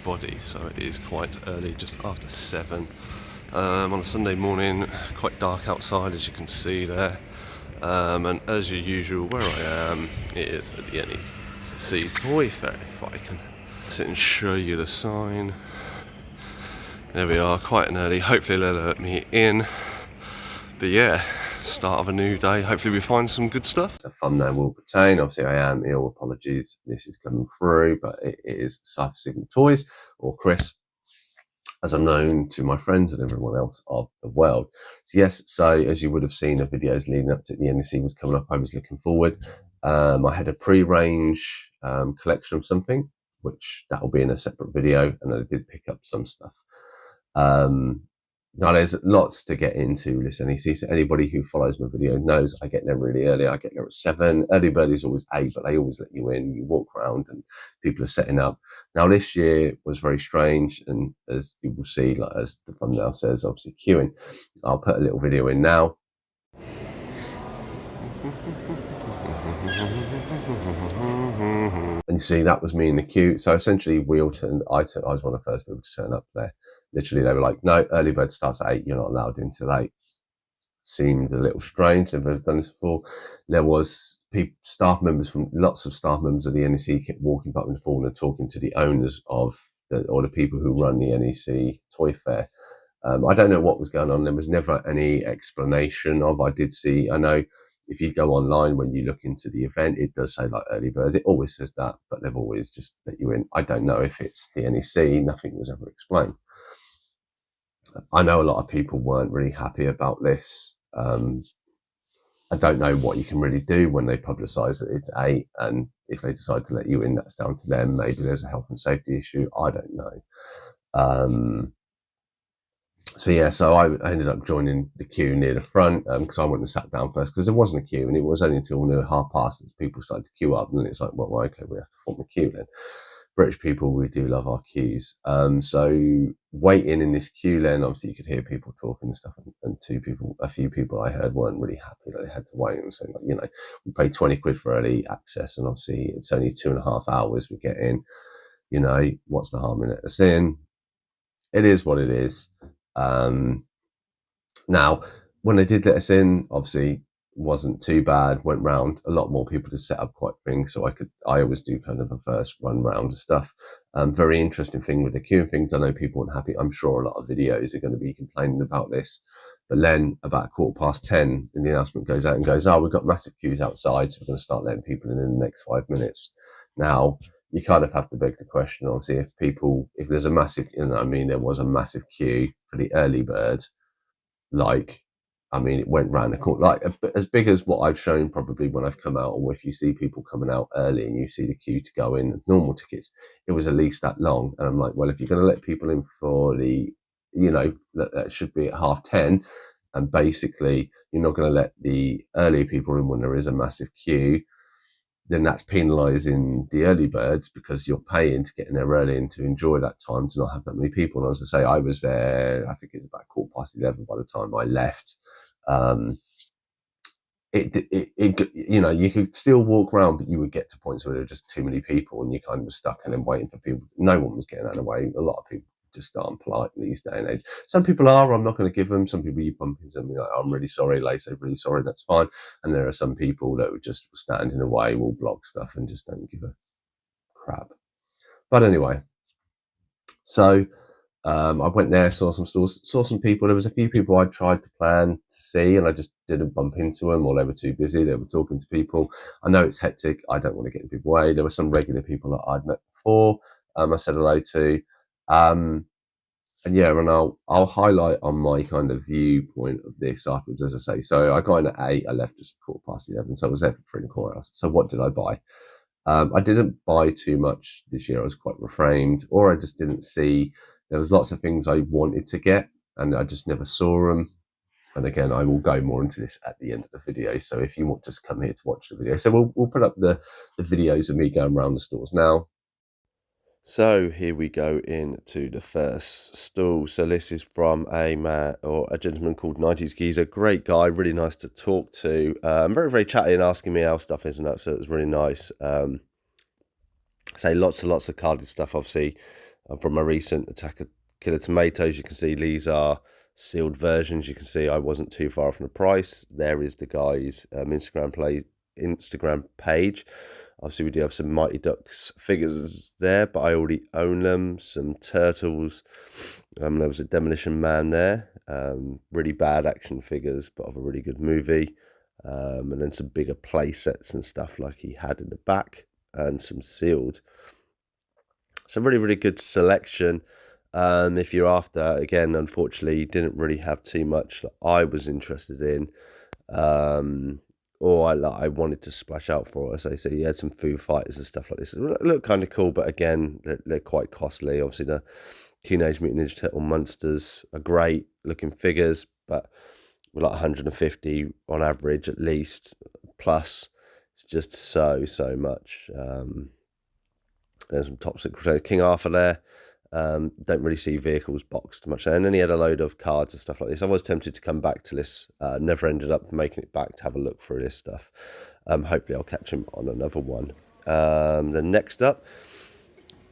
everybody. So it is quite early, just after 7 on a Sunday morning, quite dark outside as you can see there. And as usual, where I am, it is at the NEC Toy Fair. If I can sit and show you the sign. There we are, quite an early. Hopefully they'll let me in. But yeah, start of a new day. Hopefully we find some good stuff. The thumbnail will pertain. Obviously I am ill, apologies. This is coming through, but it is Cypher Signal Toys, or Chris, as I'm known to my friends and everyone else of the world. So yes, so as you would have seen, the videos leading up to the NEC was coming up. I was looking forward. I had a pre-range collection of something, which that will be in a separate video, and I did pick up some stuff. Now there's lots to get into this NEC, so anybody who follows my video knows I get there really early. I get there at 7. Early bird is always 8, but they always let you in. You walk around and people are setting up. Now this year was very strange, and as you will see, like as the thumbnail says, obviously queuing. I'll put a little video in now. And you see that was me in the queue. So essentially I was one of the first people to turn up there. Literally, they were like, no, early bird starts at 8, you're not allowed in till 8. Seemed a little strange, never done this before. There was lots of staff members of the NEC kept walking back and forth and talking to the owners or the people who run the NEC Toy Fair. I don't know what was going on. There was never any explanation of. I know if you go online, when you look into the event, it does say like early bird. It always says that, but they've always just let you in. I don't know if it's the NEC. Nothing was ever explained. I know a lot of people weren't really happy about this. I don't know what you can really do when they publicise that it's 8, and if they decide to let you in, that's down to them. Maybe there's a health and safety issue. I don't know. So yeah, so I ended up joining the queue near the front because I went and sat down first because there wasn't a queue, and it was only until near 1:30 that people started to queue up, and then it's like, well, okay, we have to form a queue then. British people, we do love our queues. So waiting in this queue then, obviously you could hear people talking and stuff, and a few people I heard weren't really happy that they had to wait, and saying, like, we paid 20 quid for early access, and obviously it's only 2.5 hours we get in, what's the harm in it? Us in? It is what it is. Now, when they did let us in, obviously wasn't too bad. Went round, a lot more people to set up quite things, so I always do kind of a first run round of stuff. Very interesting thing with the queuing things. I know people weren't happy. I'm sure a lot of videos are going to be complaining about this. But then about 10:15, and the announcement goes out and goes, oh, we've got massive queues outside, so we're going to start letting people in the next 5 minutes. Now, you kind of have to beg the question, obviously, if there's a massive, there was a massive queue for the early bird, it went round the corner, like as big as what I've shown probably when I've come out, or if you see people coming out early and you see the queue to go in, normal tickets, it was at least that long. And I'm like, well, if you're going to let people in for the, that should be at 10:30, and basically you're not going to let the early people in when there is a massive queue, then that's penalising the early birds because you're paying to get in there early and to enjoy that time, to not have that many people. And as I say, I was there, I think it was about 11:15 by the time I left. You could still walk around, but you would get to points where there were just too many people and you kind of were stuck and then waiting for people. No one was getting out of the way. A lot of people just aren't polite in these day and age. Some people are, I'm not going to give them. Some people you bump into them, like, I'm really sorry, they say really sorry, that's fine. And there are some people that would just stand in the way, will block stuff and just don't give a crap. But anyway, so I went there, saw some stores, saw some people. There was a few people I tried to plan to see, and I just didn't bump into them, or they were too busy. They were talking to people. I know it's hectic. I don't want to get in people's way. There were some regular people that I'd met before. I said hello to. And I'll highlight on my kind of viewpoint of this afterwards, as I say. So I got in at 8, I left just 11:15, so I was there for 3.25 hours. So what did I buy? I didn't buy too much this year. I was quite refrained, or I just didn't see. There was lots of things I wanted to get, and I just never saw them. And again, I will go more into this at the end of the video. So if you want, just come here to watch the video. So we'll put up the videos of me going around the stores now. So here we go into the first stall. So this is from a gentleman called 90s Geezer. Great guy, really nice to talk to. Very, very chatty and asking me how stuff is and that, so it was really nice. Say lots and lots of carded stuff, obviously. from a recent Attack of Killer Tomatoes. You can see these are sealed versions. You can see I wasn't too far from the price. There is the guy's Instagram page. Obviously, we do have some Mighty Ducks figures there, but I already own them. Some Turtles. There was a Demolition Man there. Really bad action figures, but of a really good movie. And then some bigger play sets and stuff like he had in the back, and some sealed. So really, really good selection. If you're after, again, unfortunately, didn't really have too much that I was interested in. Or I wanted to splash out for. So you had some Foo Fighters and stuff like this. It looked kind of cool, but again, they're quite costly. Obviously, the Teenage Mutant Ninja Turtle monsters are great looking figures, but with like 150 on average at least, plus it's just so much. There's some Top Secret King Arthur there. Don't really see vehicles boxed much there. And then he had a load of cards and stuff like this. I was tempted to come back to this, never ended up making it back to have a look through this stuff. Hopefully I'll catch him on another one. Then next up,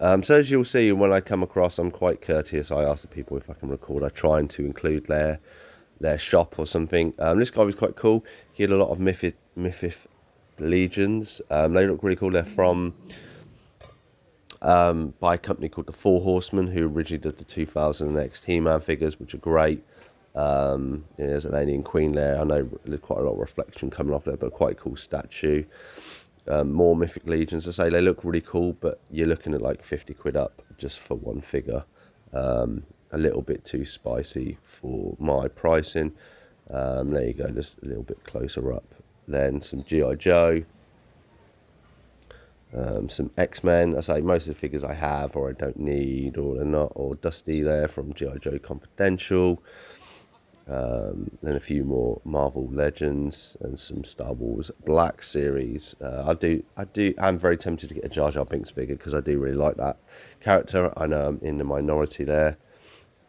so as you'll see, when I come across, I'm quite courteous. I ask the people if I can record. I try to include their shop or something. This guy was quite cool. He had a lot of Mythith Legions. They look really cool. They're from by a company called the Four Horsemen, who originally did the 2000X He-Man figures, which are great. There's an alien queen there. I know there's quite a lot of reflection coming off there, but quite a cool statue. More Mythic Legions. I say they look really cool, but you're looking at like 50 quid up just for one figure. A little bit too spicy for my pricing. There you go, just a little bit closer up. Then some G.I. Joe. Some X-Men. I say most of the figures I have or I don't need or they're not, or Dusty there from G.I. Joe Confidential. Then a few more Marvel Legends and some Star Wars Black series. I'm very tempted to get a Jar Jar Binks figure because I do really like that character. I know I'm in the minority there.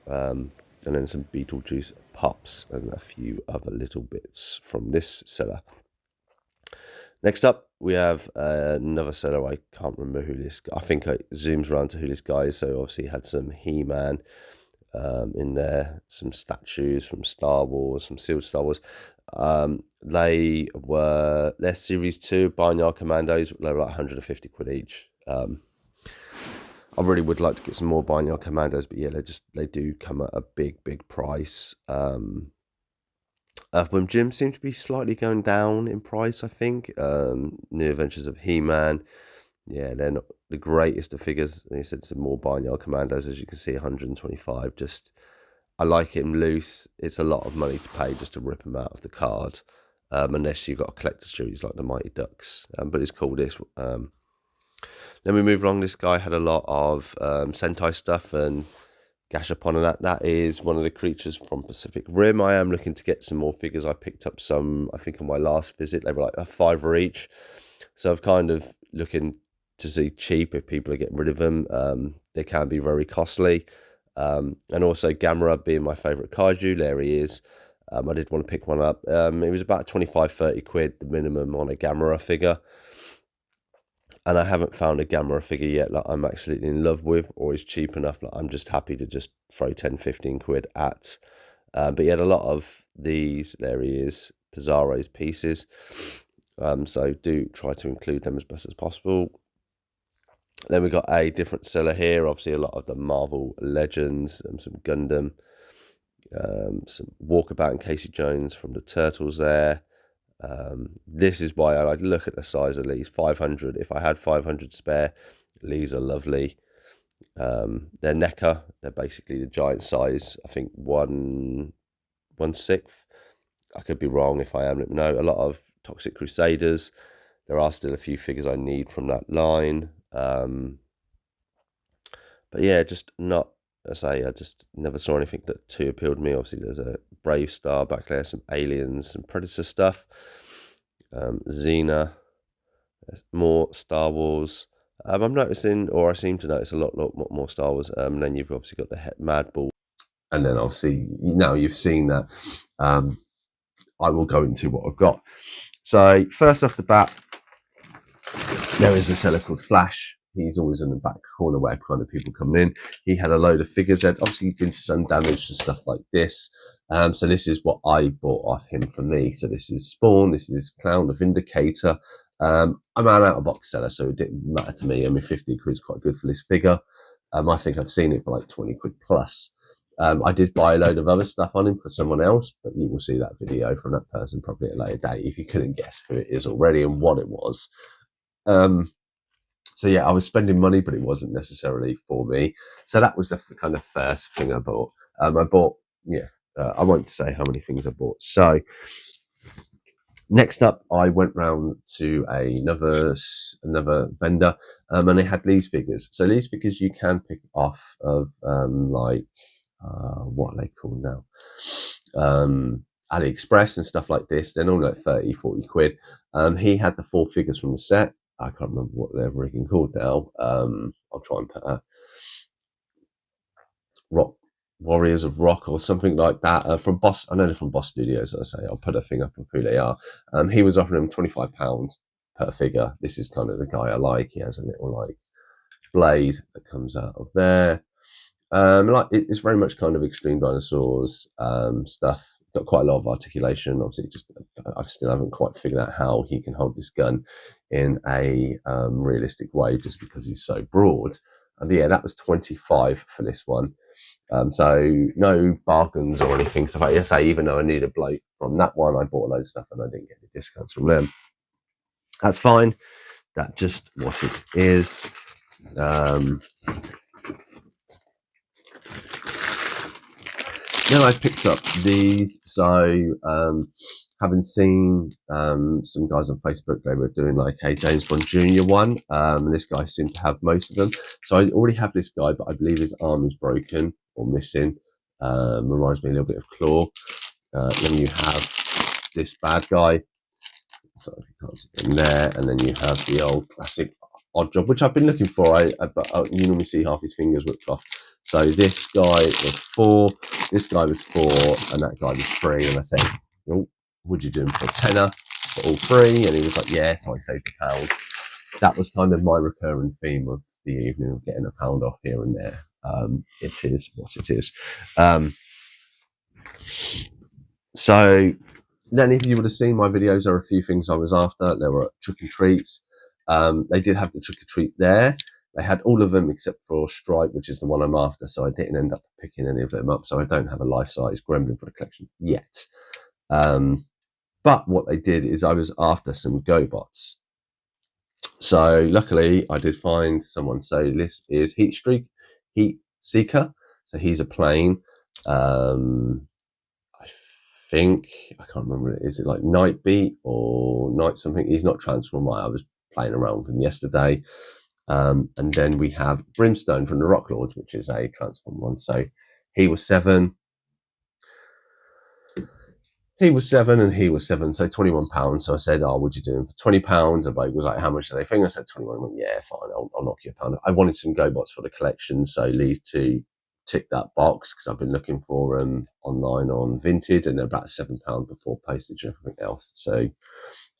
And then some Beetlejuice Pops and a few other little bits from this seller. Next up, we have another seller. I can't remember who this guy. I think it zooms around to who this guy is. So obviously had some He-Man in there, some statues from Star Wars, some sealed Star Wars. Their Series 2 Barnyard Commandos. They were like 150 quid each. I really would like to get some more Barnyard Commandos, but yeah, they do come at a big price. Earthworm Jim seem to be slightly going down in price, I think. New Adventures of He-Man. Yeah, they're not the greatest of figures. They said some more Barnyard Commandos, as you can see, 125. Just, I like him loose. It's a lot of money to pay just to rip him out of the card. Unless you've got a collector's series like the Mighty Ducks. But it's cool, this. Then we move along. This guy had a lot of Sentai stuff and Gashapon, and that is one of the creatures from Pacific Rim. I am looking to get some more figures. I picked up some, I think on my last visit, they were like a $5 each. So I've kind of looking to see cheap if people are getting rid of them. They can be very costly. And also Gamera being my favourite kaiju, there he is. I did want to pick one up. It was about 25-30 quid, the minimum on a Gamera figure. And I haven't found a Gamera figure yet that I'm absolutely in love with or is cheap enough that I'm just happy to just throw 10-15 quid at. But he had a lot of these, there he is, Pizarro's pieces. So do try to include them as best as possible. Then we got a different seller here, obviously a lot of the Marvel Legends, some Gundam, some Walkabout and Casey Jones from the Turtles there. This is why I like look at the size of these. 500. If I had 500 spare, these are lovely. They're NECA. They're basically the giant size. I think 1/6. I could be wrong. If I am, let me know. A lot of Toxic Crusaders. There are still a few figures I need from that line. But yeah, just not. I just never saw anything that too appealed to me. Obviously, there's a Brave Star back there, some Aliens, some Predator stuff. Xena, more Star Wars. I'm noticing, or I seem to notice a lot more Star Wars. And then you've obviously got the Mad Ball. And then obviously, now you've seen that, I will go into what I've got. So first off the bat, there is a seller called Flash. he's always in the back corner where kind of people coming in. He had a load of figures that obviously been sun damaged and stuff like this. So this is what I bought off him for me. So this is Spawn, this is Clown, the Vindicator. I'm an out of box seller, so it didn't matter to me. I mean, 50 quid is quite good for this figure. I think I've seen it for like 20 quid plus. I did buy a load of other stuff on him for someone else, but you will see that video from that person probably at a later date if you couldn't guess who it is already and what it was. So yeah, I was spending money, but it wasn't necessarily for me. So that was the kind of first thing I bought. I bought, I won't say how many things I bought. So next up, I went round to another vendor, and they had Lee's figures. So Lee's figures you can pick off of what are they called now? AliExpress and stuff like this. They're normally like 30, 40 quid. He had the 4 figures from the set. I can't remember what they're freaking called now. I'll try and put Rock Warriors of Rock or something like that from Boss. I know they're from Boss Studios. I say I'll put a thing up of who they are. He was offering them £25 per figure. This is kind of the guy I like. He has a little like blade that comes out of there. It's very much kind of Extreme Dinosaurs stuff. Got quite a lot of articulation. Obviously, I still haven't quite figured out how he can hold this gun in a realistic way, just because he's so broad. And yeah, that was 25 for this one. So no bargains or anything. So like I say, even though I need a bloke from that one, I bought a load of stuff and I didn't get any discounts from them. That's fine. That's just what it is. Then I picked up these. So having seen some guys on Facebook, they were doing like a James Bond Jr. one. And this guy seemed to have most of them. So I already have this guy, but I believe his arm is broken or missing. Reminds me a little bit of Claw. Then you have this bad guy. So you can't see him there. And then you have the old classic Odd Job, which I've been looking for. But you normally see half his fingers ripped off. So this guy was 4, this guy was 4, and that guy was 3. And I said, oh, would you do him for a tenner for all 3? And he was like, yeah. So I saved £1. That was kind of my recurring theme of the evening, of getting £1 off here and there. It is what it is. So then if you would have seen my videos, there were a few things I was after. There were trick and treats. They did have the trick or treat there. They had all of them except for Stripe, which is the one I'm after. So I didn't end up picking any of them up. So I don't have a life-size Gremlin for the collection yet. But what they did is I was after some GoBots. So luckily I did find someone. So this is Heat Seeker. So he's a plane. I think, I can't remember, is it like Night Beat or Night something? He's not Transformer. I was playing around with him yesterday. And then we have Brimstone from the Rock Lords, which is a Transform one. So he was 7. He was 7 and he was 7, so £21. So I said, oh, would you do him for £20? And bloke was like, how much do they think? I said 21. I went, yeah, fine, I'll knock you £1. I wanted some GoBots for the collection, so Lee's to tick that box, because I've been looking for them online on Vinted, and they're about £7 before postage and everything else. So,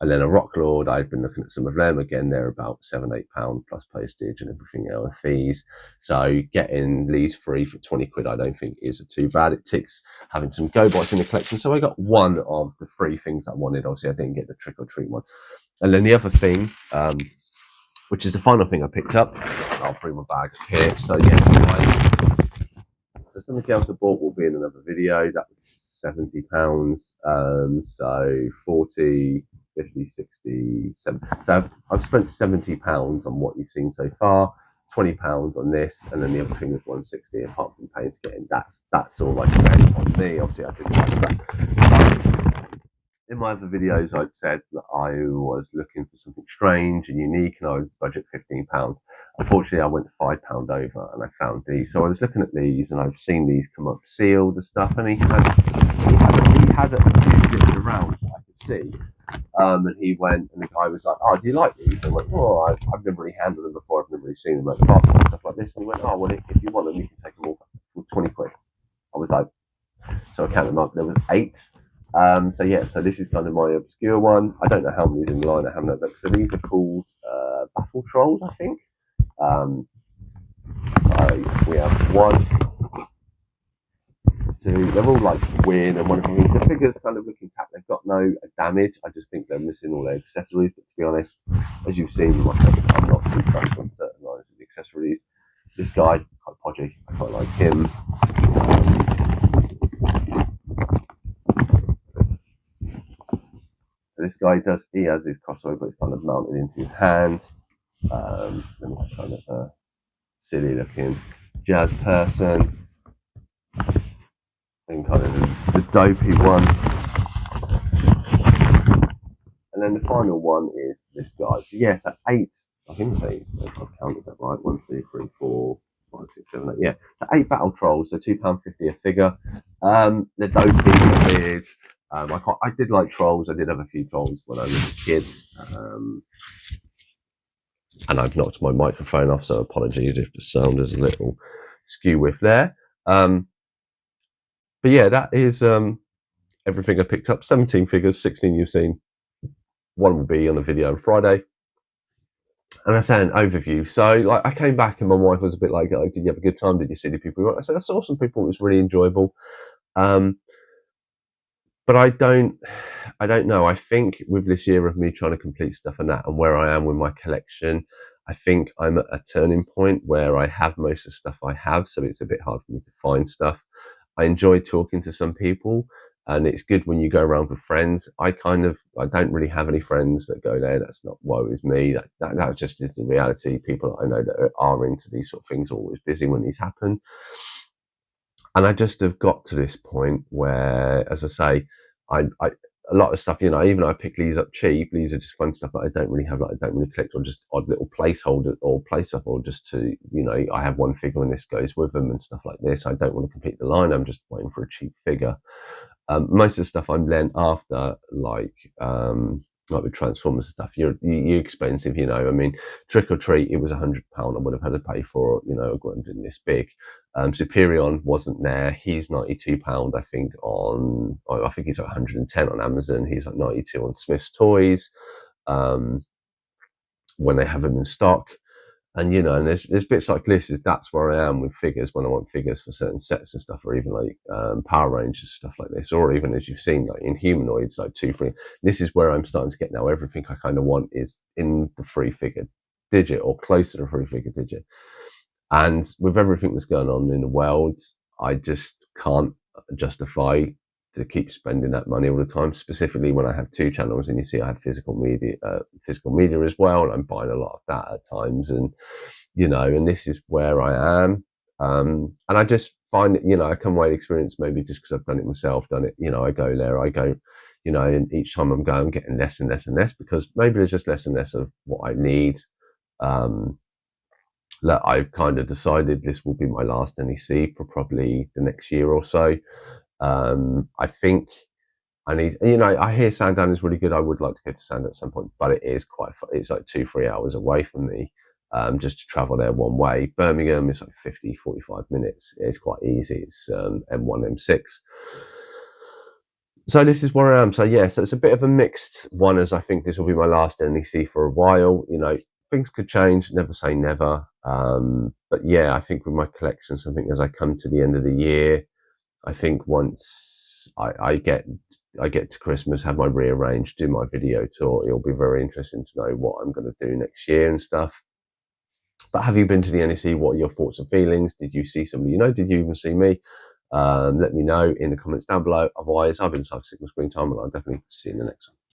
and then a Rock Lord, I've been looking at some of them. Again, they're about £7-8 plus postage and everything else, fees. So getting these free for 20 quid, I don't think is too bad. It ticks having some GoBots in the collection. So I got one of the 3 things I wanted. Obviously, I didn't get the trick or treat one. And then the other thing, which is the final thing I picked up, I'll bring my bag up here. So yeah, so something else I bought will be in another video. That was £70. So 40, 50, 60, 70. So I've spent £70 on what you've seen so far, £20 on this, and then the other thing was 160 apart from paying to get in. That's all I spent on me. Obviously, I didn't have that. In my other videos, I'd said that I was looking for something strange and unique, and I would budget £15. Unfortunately, I went £5 over, and I found these. So I was looking at these, and I've seen these come up sealed and stuff, and he had a few bits around that I could see. And he went, and the guy was like, oh, do you like these? And I went, oh, I've never really handled them before. I've never really seen them at the bar and stuff like this. And he went, oh, well, if you want them, you can take them all for 20 quid. I was like, so I counted them up. There was 8. So yeah, so this is kind of my obscure one. I don't know how many's in line. I haven't looked. So these are called Baffle Trolls, I think. So we have 1, 2. They're all like weird and wonderful. The figures kind of look intact. They've got no damage. I just think they're missing all their accessories. But to be honest, as you've seen, I'm not too fussed on certain lines of the accessories. This guy, quite podgy. I quite like him. This guy he has his crossover, but it's kind of mounted into his hand. Then we kind of a silly looking jazz person. And kind of the dopey one. And then the final one is this guy. So yeah, so 8, I think it's 8, if I've counted that right. 1, 2, 3, 4, 5, 6, 7, 8. Yeah, so 8 battle trolls, so £2.50 a figure. They're dopey, they're weird. I did like trolls. I did have a few trolls when I was a kid. And I've knocked my microphone off, so apologies if the sound is a little skew with there. But yeah, that is everything I picked up. 17 figures, 16 you've seen. One will be on a video on Friday. And I say an overview. So like I came back and my wife was a bit like, oh, did you have a good time? Did you see the people you want? I said, I saw some people. It was really enjoyable. But I don't know. I think with this year of me trying to complete stuff and that and where I am with my collection, I think I'm at a turning point where I have most of the stuff I have. So it's a bit hard for me to find stuff. I enjoy talking to some people. And it's good when you go around with friends. I don't really have any friends that go there. That's not woe is me. That just is the reality. People I know that are into these sort of things are always busy when these happen. And I just have got to this point where, as I say, I a lot of stuff, even I pick these up cheap. These are just fun stuff that I don't really have, I don't really collect, or just odd little placeholder or place up, or just to, I have one figure and this goes with them and stuff like this. I don't want to complete the line. I'm just waiting for a cheap figure. Most of the stuff I'm then after, like with Transformers stuff, you're expensive, I mean, Trick or Treat, it was £100. I would have had to pay for, a Gremlin this big. Superion wasn't there. He's £92, I think, I think he's like 110 on Amazon. He's like 92 on Smith's Toys, when they have them in stock. And and there's bits like this. That's where I am with figures when I want figures for certain sets and stuff, or even like Power Rangers stuff like this, or even as you've seen like in humanoids, like 2, 3. This is where I'm starting to get now. Everything I kind of want is in the free figure digit or close to the free figure digit. And with everything that's going on in the world, I just can't justify to keep spending that money all the time, specifically when I have 2 channels and you see I have physical media as well, and I'm buying a lot of that at times, and and this is where I am, and I just find it, I come away with experience, maybe just because I've done it myself, I go there, and each time I'm going, I'm getting less and less and less, because maybe there's just less and less of what I need. That I've kind of decided this will be my last NEC for probably the next year or so. I think I need, I hear Sandown is really good. I would like to get to Sandown at some point, but it is it's like 2-3 hours away from me, just to travel there one way. Birmingham is like 45 minutes. It's quite easy. It's M1, M6. So this is where I am. So yeah, so it's a bit of a mixed one, as I think this will be my last NEC for a while. Things could change, never say never. But yeah, I think with my collection, something as I come to the end of the year, I think once I get to Christmas, have my rearranged, do my video tour, it'll be very interesting to know what I'm going to do next year and stuff. But have you been to the NEC? What are your thoughts and feelings? Did you see somebody Did you even see me? Let me know in the comments down below. Otherwise, I've been Cyber Signal Screen Time, and I'll definitely see you in the next one.